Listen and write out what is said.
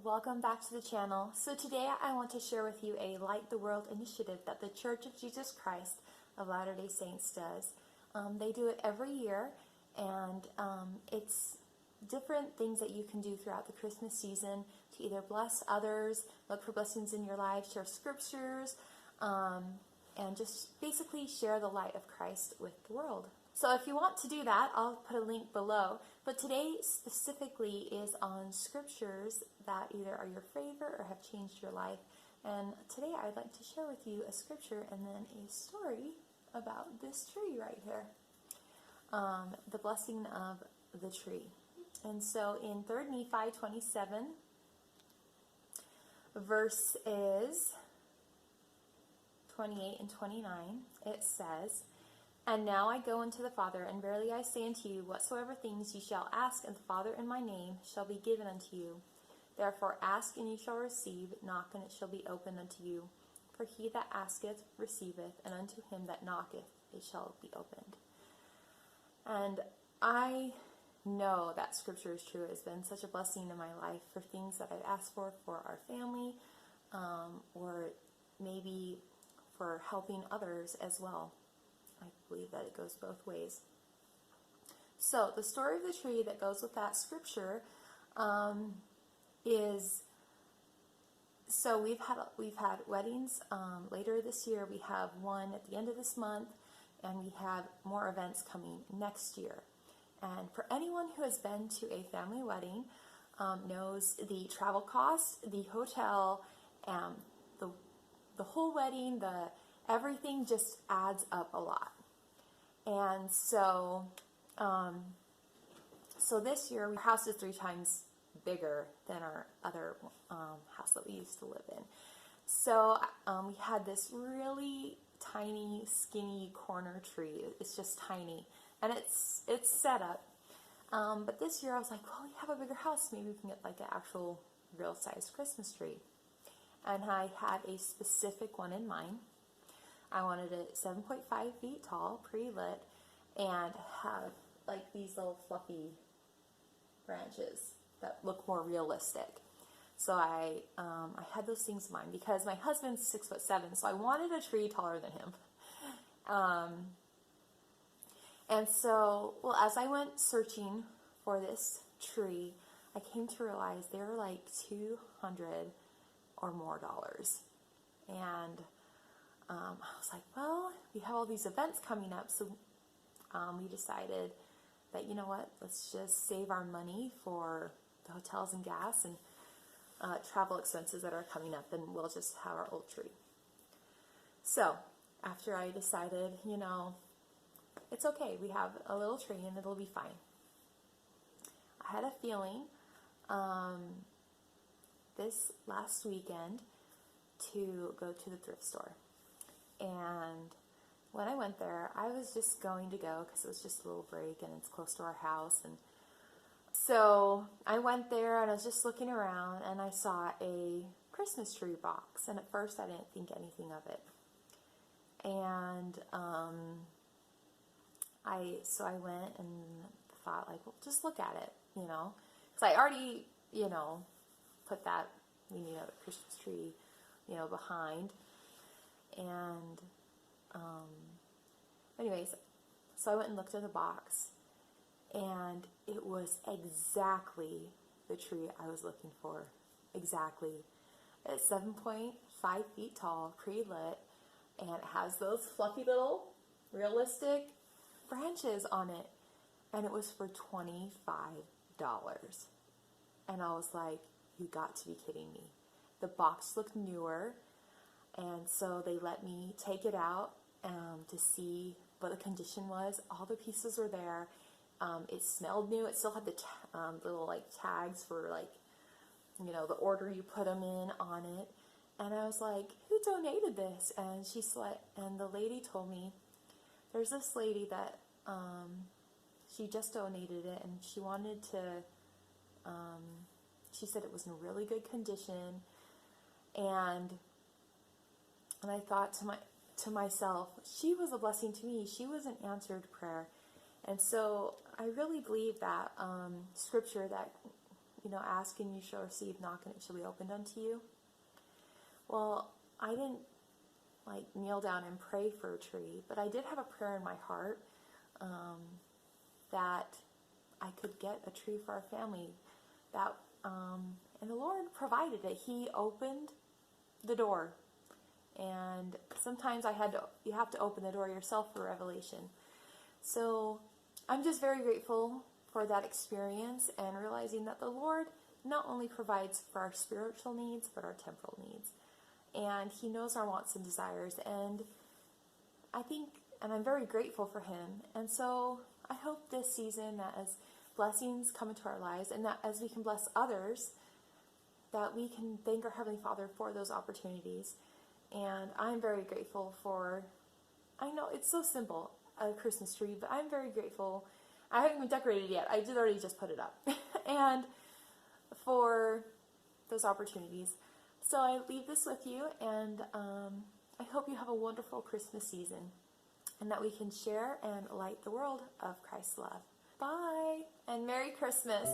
welcome back to the channel. So today I want to share with you a Light the World initiative that the Church of Jesus Christ of Latter-day Saints does. They do it every year, and it's different things that you can do throughout the Christmas season to either bless others, look for blessings in your life, share scriptures, and just basically share the light of Christ with the world. So if you want to do that, I'll put a link below. But today specifically is on scriptures that either are your favorite or have changed your life. And today I'd like to share with you a scripture and then a story about this tree right here. The blessing of the tree. And so in 3 Nephi 27, verse is 28 and 29, it says, "And now I go unto the Father, and verily I say unto you, whatsoever things ye shall ask of the Father in my name shall be given unto you. Therefore ask, and ye shall receive, knock, and it shall be opened unto you. For he that asketh receiveth, and unto him that knocketh it shall be opened." And I know that scripture is true. It's been such a blessing in my life for things that I've asked for our family, or maybe for helping others as well. I believe that it goes both ways. So the story of the tree that goes with that scripture is, so we've had weddings later this year. We have one at the end of this month, and we have more events coming next year. And for anyone who has been to a family wedding, knows the travel costs, the hotel, the whole wedding, everything just adds up a lot. And so, so this year, our house is 3 times bigger than our other house that we used to live in. So we had this really tiny, skinny corner tree. It's just tiny, and it's set up. But this year I was like, well, we have a bigger house. Maybe we can get like an actual real-sized Christmas tree. And I had a specific one in mind. I wanted it 7.5 feet tall, pre-lit, and have like these little fluffy branches that look more realistic. So I had those things in mind because my husband's 6'7", so I wanted a tree taller than him. And so, well, as I went searching for this tree, I came to realize they were like $200 or more. And I was like, well, we have all these events coming up, so we decided that, you know what, let's just save our money for the hotels and gas and travel expenses that are coming up, and we'll just have our old tree. So after I decided, you know, it's okay, we have a little tree and it'll be fine, I had a feeling this last weekend to go to the thrift store. And when I went there, I was just going to go because it was just a little break and it's close to our house. And so I went there and I was just looking around, and I saw a Christmas tree box. And at first I didn't think anything of it. And so I went and thought, like, well, just look at it, you know, because I already, you know, put that, we need a Christmas tree, you know, behind. And anyways, so I went and looked at the box, and it was exactly the tree I was looking for. Exactly. It's 7.5 feet tall, pre-lit, and it has those fluffy little realistic branches on it, and it was for $25. And I was like, you got to be kidding me. The box looked newer, and so they let me take it out to see what the condition was. All the pieces were there. It smelled new. It still had the little like tags for, like, you know, the order you put them in on it. And I was like, who donated this? And and the lady told me, there's this lady that she just donated it, and she wanted to. She said it was in really good condition, and I thought to myself, she was a blessing to me. She was an answered prayer. And so I really believe that scripture that ask and you shall receive, knock and it shall be opened unto you. Well, I didn't kneel down and pray for a tree, but I did have a prayer in my heart that I could get a tree for our family. And the Lord provided it. He opened the door, and sometimes you have to open the door yourself for revelation. So I'm just very grateful for that experience and realizing that the Lord not only provides for our spiritual needs, but our temporal needs. And He knows our wants and desires. And I'm very grateful for Him. And so I hope this season that as blessings come into our lives and that as we can bless others, that we can thank our Heavenly Father for those opportunities. And I'm very grateful I know it's so simple, a Christmas tree, but I'm very grateful. I haven't even decorated it yet. I did already just put it up. And for those opportunities. So I leave this with you, and I hope you have a wonderful Christmas season and that we can share and light the world of Christ's love. Bye, and Merry Christmas.